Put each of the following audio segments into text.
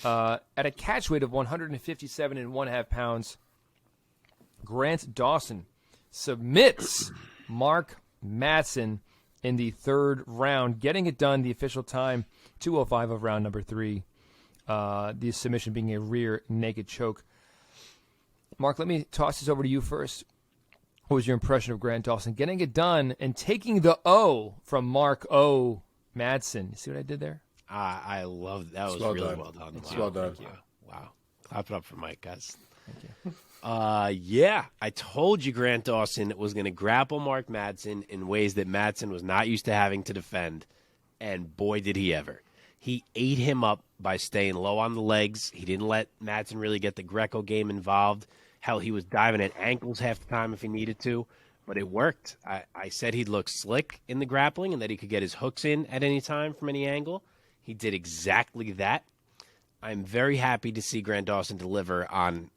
At a catch weight of 157.5 pounds, Grant Dawson submits Mark Madsen in the third round, getting it done. The official time, 2:05 of round number 3. The submission being a rear naked choke. Mark, let me toss this over to you first. What was your impression of Grant Dawson getting it done and taking the O from Mark O. Madsen? You see what I did there? I love that. Was well really done. well done. It's well done. Thank you. Wow. Clap it up for Mike, guys. Thank you. Yeah, I told you Grant Dawson was going to grapple Mark Madsen in ways that Madsen was not used to having to defend, and boy, did he ever. He ate him up by staying low on the legs. He didn't let Madsen really get the Greco game involved. Hell, he was diving at ankles half the time if he needed to, but it worked. I said he'd look slick in the grappling and that he could get his hooks in at any time from any angle. He did exactly that. I'm very happy to see Grant Dawson deliver on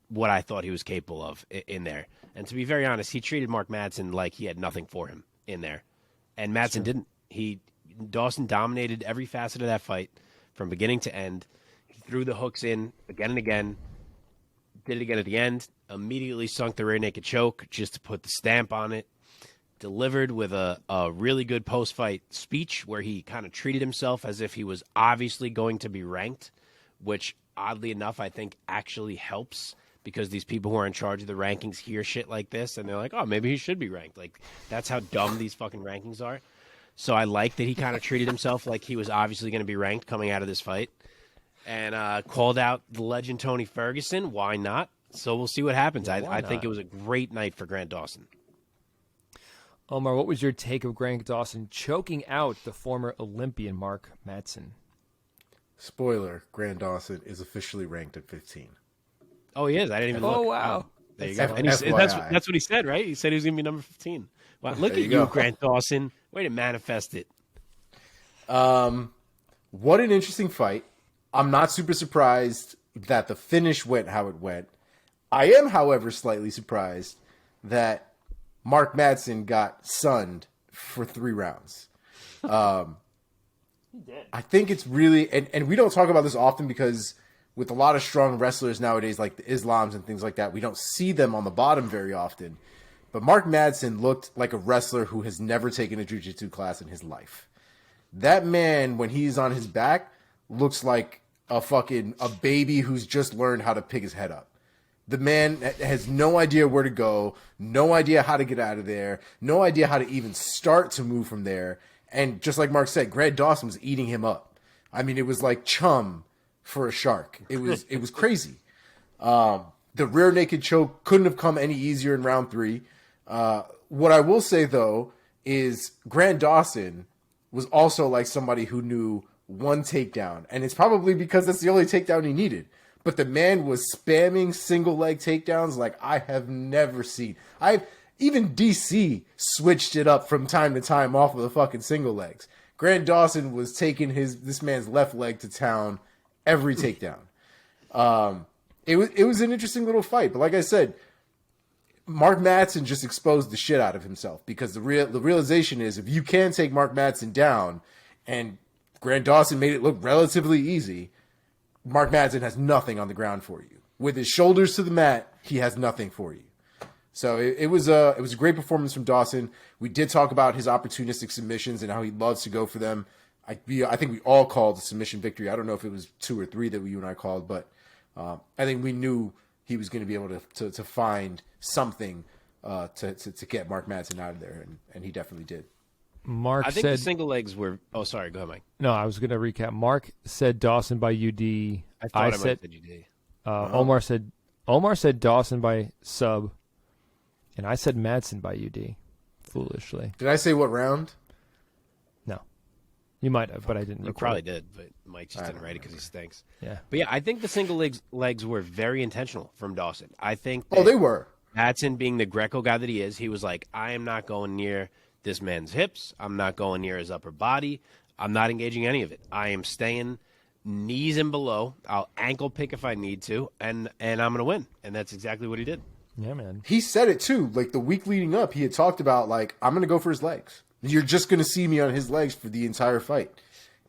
what I thought he was capable of in there. And to be very honest, he treated Mark Madsen like he had nothing for him in there. And Madsen didn't. Dawson dominated every facet of that fight from beginning to end. He threw the hooks in again and again, did it again at the end, immediately sunk the rear naked choke just to put the stamp on it. Delivered with a really good post-fight speech where he kind of treated himself as if he was obviously going to be ranked, which oddly enough I think actually helps because these people who are in charge of the rankings hear shit like this and they're like, oh, maybe he should be ranked. Like, that's how dumb these fucking rankings are. So I like that he kind of treated himself like he was obviously going to be ranked coming out of this fight and called out the legend Tony Ferguson. Why not? So we'll see what happens. I think it was a great night for Grant Dawson. Omar, what was your take of Grant Dawson choking out the former Olympian Mark Madsen? Spoiler, Grant Dawson is officially ranked at 15. Oh, he is? I didn't even look. Oh, wow. There you go. And that's what he said, right? He said he was going to be number 15. Wow, look at you, Grant Dawson. Way to manifest it. What an interesting fight. I'm not super surprised that the finish went how it went. I am, however, slightly surprised that Mark Madsen got sunned for 3 rounds. He did. I think it's really, and we don't talk about this often because with a lot of strong wrestlers nowadays, like the Islams and things like that, we don't see them on the bottom very often. But Mark Madsen looked like a wrestler who has never taken a jiu-jitsu class in his life. That man, when he's on his back, looks like a baby who's just learned how to pick his head up. The man has no idea where to go, no idea how to get out of there, no idea how to even start to move from there. And just like Mark said, Grant Dawson was eating him up. I mean, it was like chum for a shark. It was crazy. The rear naked choke couldn't have come any easier in round 3. What I will say, though, is Grant Dawson was also like somebody who knew one takedown. And it's probably because that's the only takedown he needed. But the man was spamming single leg takedowns like I have never seen. Even DC switched it up from time to time off of the fucking single legs. Grant Dawson was taking this man's left leg to town every takedown. It was an interesting little fight. But like I said, Mark Madsen just exposed the shit out of himself because the realization is if you can take Mark Madsen down and Grant Dawson made it look relatively easy, Mark Madsen has nothing on the ground for you. With his shoulders to the mat, he has nothing for you. So it was a great performance from Dawson. We did talk about his opportunistic submissions and how he loves to go for them. I think we all called a submission victory. I don't know if it was 2 or 3 that you and I called, but I think we knew he was going to be able to find something to get Mark Madsen out of there, and he definitely did. I think the single legs were. Oh, sorry. Go ahead, Mike. No, I was going to recap. Mark said Dawson by UD. I thought I might have said UD. Omar said Dawson by sub, and I said Madsen by UD. Foolishly. Did I say what round? No, you might have, but I didn't. You probably did, but Mike just didn't write it because he stinks. Yeah. But yeah, I think the single legs were very intentional from Dawson. I think. They were. Madsen, being the Greco guy that he is, he was like, I am not going near this man's hips. I'm not going near his upper body. I'm not engaging any of it. I am staying knees and below. I'll ankle pick if I need to, and I'm going to win. And that's exactly what he did. Yeah, man. He said it too. Like the week leading up, he had talked about like, I'm going to go for his legs. You're just going to see me on his legs for the entire fight.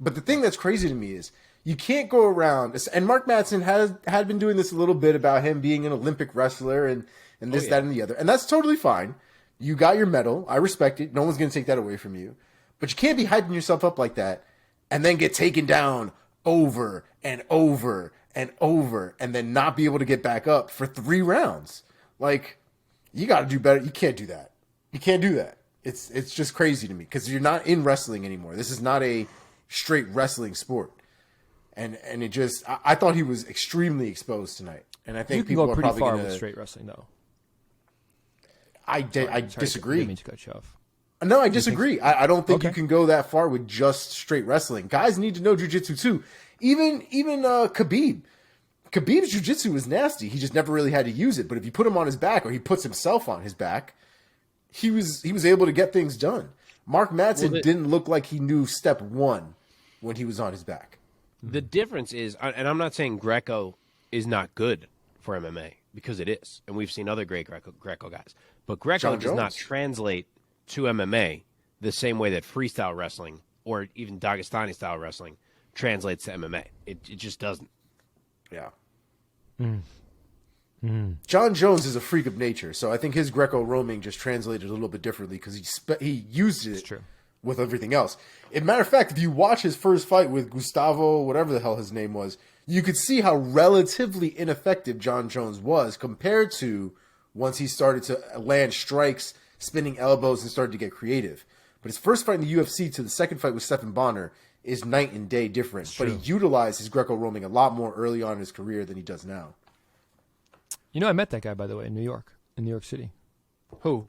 But the thing that's crazy to me is You can't go around, and Mark Madsen had been doing this a little bit about him being an Olympic wrestler and this, that, and the other. And that's totally fine. You got your medal. I respect it. No one's going to take that away from you. But you can't be hyping yourself up like that and then get taken down over and over and over and then not be able to get back up for 3 rounds. Like, you got to do better. You can't do that. You can't do that. It's just crazy to me because you're not in wrestling anymore. This is not a straight wrestling sport. And it just, I thought he was extremely exposed tonight. And I think people are probably pretty far gonna, with straight wrestling, though. I disagree. I mean to cut you off. No, I disagree. I don't think you can go that far with just straight wrestling. Guys need to know jiu-jitsu too. Even Khabib. Khabib's jiu-jitsu is nasty. He just never really had to use it. But if you put him on his back or he puts himself on his back, he was able to get things done. Mark Madsen didn't look like he knew step 1 when he was on his back. The difference is, and I'm not saying Greco is not good for MMA, because it is. And we've seen other great Greco guys. But Greco does not translate to MMA the same way that freestyle wrestling or even Dagestani style wrestling translates to MMA. It just doesn't. Yeah. John Jones is a freak of nature, so I think his Greco-Roaming just translated a little bit differently because he used it with everything else. As a matter of fact, if you watch his first fight with Gustavo, whatever the hell his name was, you could see how relatively ineffective John Jones was compared to once he started to land strikes, spinning elbows, and started to get creative. But his first fight in the UFC to the second fight with Stephan Bonner is night and day different. But he utilized his Greco-Roaming a lot more early on in his career than he does now. You know, I met that guy, by the way, in New York City. Who?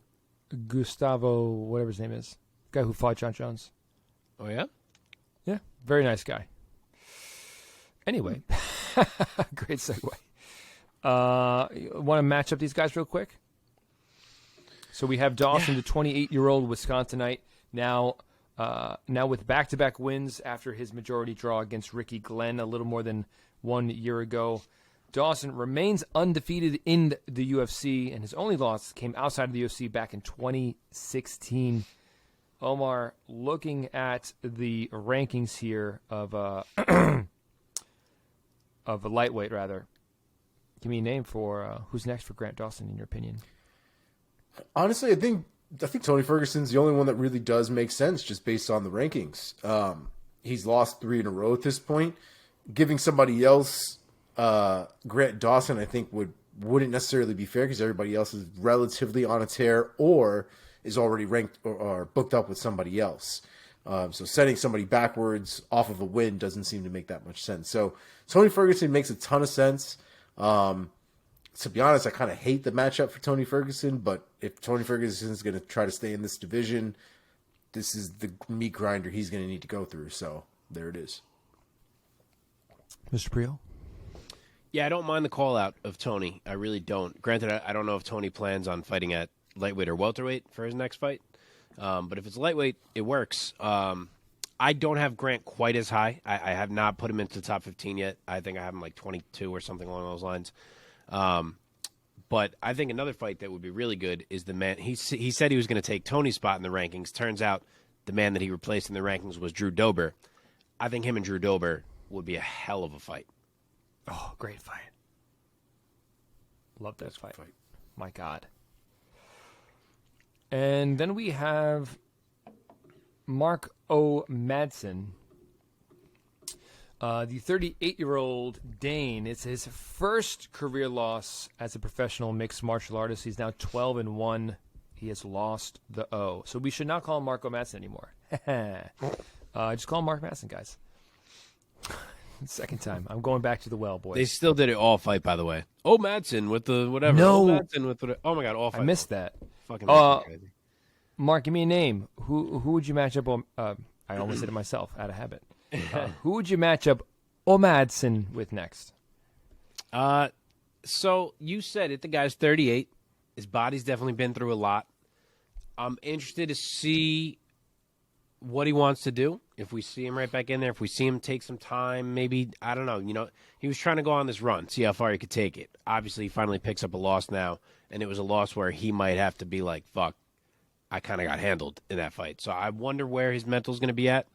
Gustavo, whatever his name is. Guy who fought John Jones. Oh, yeah? Yeah, very nice guy. Anyway, great segue. Want to match up these guys real quick? So we have Dawson, the 28-year-old Wisconsinite, now with back-to-back wins after his majority draw against Ricky Glenn a little more than 1 year ago. Dawson remains undefeated in the UFC, and his only loss came outside of the UFC back in 2016. Omar, looking at the rankings here of of a lightweight, rather, give me a name for who's next for Grant Dawson, in your opinion. Honestly, I think Tony Ferguson's the only one that really does make sense just based on the rankings. He's lost 3 in a row at this point. Giving somebody else Grant Dawson, I think, wouldn't necessarily be fair because everybody else is relatively on a tear or is already ranked or booked up with somebody else. So setting somebody backwards off of a win doesn't seem to make that much sense. So Tony Ferguson makes a ton of sense. To be honest, I kind of hate the matchup for Tony Ferguson, but if Tony Ferguson is going to try to stay in this division, this is the meat grinder he's going to need to go through. So there it is. Mr. Priel? Yeah, I don't mind the call out of Tony. I really don't. Granted, I don't know if Tony plans on fighting at lightweight or welterweight for his next fight. But if it's lightweight, it works. I don't have Grant quite as high. I have not put him into the top 15 yet. I think I have him like 22 or something along those lines. But I think another fight that would be really good is the man. He said he was going to take Tony's spot in the rankings. Turns out the man that he replaced in the rankings was Drew Dober. I think him and Drew Dober would be a hell of a fight. Oh, great fight. Love that fight. My God. And then we have Mark O. Madsen, the 38-year-old Dane. It's his first career loss as a professional mixed martial artist. He's now 12-1. He has lost the O. So we should not call him Marco Madsen anymore. Just call him Mark Madsen, guys. Second time. I'm going back to the well, boys. They still did it all fight, by the way. Oh, Madsen with the whatever. No. Oh, Madsen with the, oh my God, all fight. I missed that. Fucking crazy. Mark, give me a name. Who would you match up on? I almost said it myself, out of habit. Who would you match up Madsen with next? So you said it. The guy's 38. His body's definitely been through a lot. I'm interested to see what he wants to do. If we see him right back in there, if we see him take some time, maybe, I don't know. You know, he was trying to go on this run, see how far he could take it. Obviously, he finally picks up a loss now, and it was a loss where he might have to be like, fuck, I kind of got handled in that fight. So I wonder where his mental's going to be at.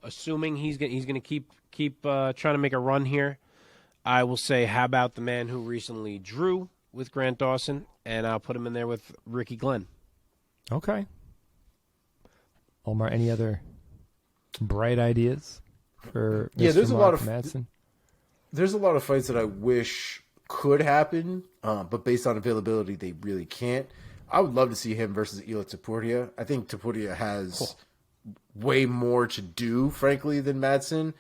assuming he's gonna keep trying to make a run here, I will say, how about the man who recently drew with Grant Dawson, and I'll put him in there with Ricky Glenn. Okay. Omar, any other bright ideas for Mr. there's Mark Madsen? There's a lot of fights that I wish could happen, but based on availability, they really can't. I would love to see him versus Ila Topuria. I think Topuria has way more to do, frankly, than Madsen.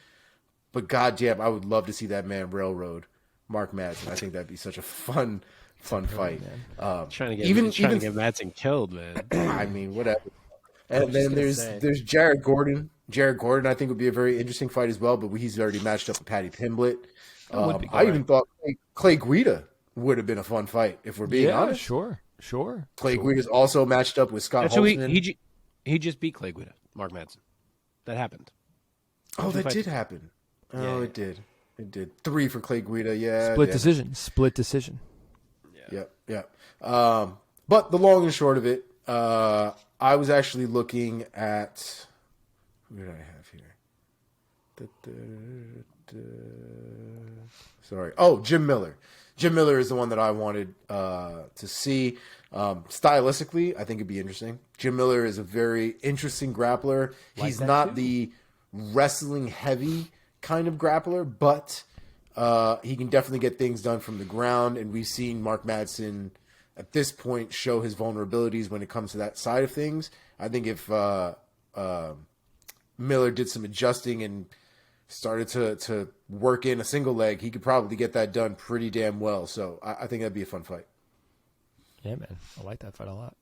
But goddamn, I would love to see that man railroad Mark Madsen. I think that'd be such a fun fight. Trying to get Madsen killed, man. I mean, whatever. And then there's Jared Gordon. Jared Gordon, I think, would be a very interesting fight as well, but he's already matched up with Patty Pimblett. I even thought Clay Guida would have been a fun fight, if we're being honest. Sure. Clay Guida's also matched up with Scott That's Holtzman. he just beat Clay Guida, Mark Madsen. That happened. Oh, that did happen. Oh, it did. It did. 3 for Clay Guida, yeah. Split decision. Yep. But the long and short of it, I was actually looking at... Who did I have here? Sorry. Oh, Jim Miller. Jim Miller is the one that I wanted to see. Stylistically, I think it'd be interesting. Jim Miller is a very interesting grappler. He's not the wrestling heavy kind of grappler, but he can definitely get things done from the ground. And we've seen Mark Madsen at this point show his vulnerabilities when it comes to that side of things. I think if Miller did some adjusting and started to work in a single leg, he could probably get that done pretty damn well. So I think that'd be a fun fight. Yeah, man. I like that fight a lot.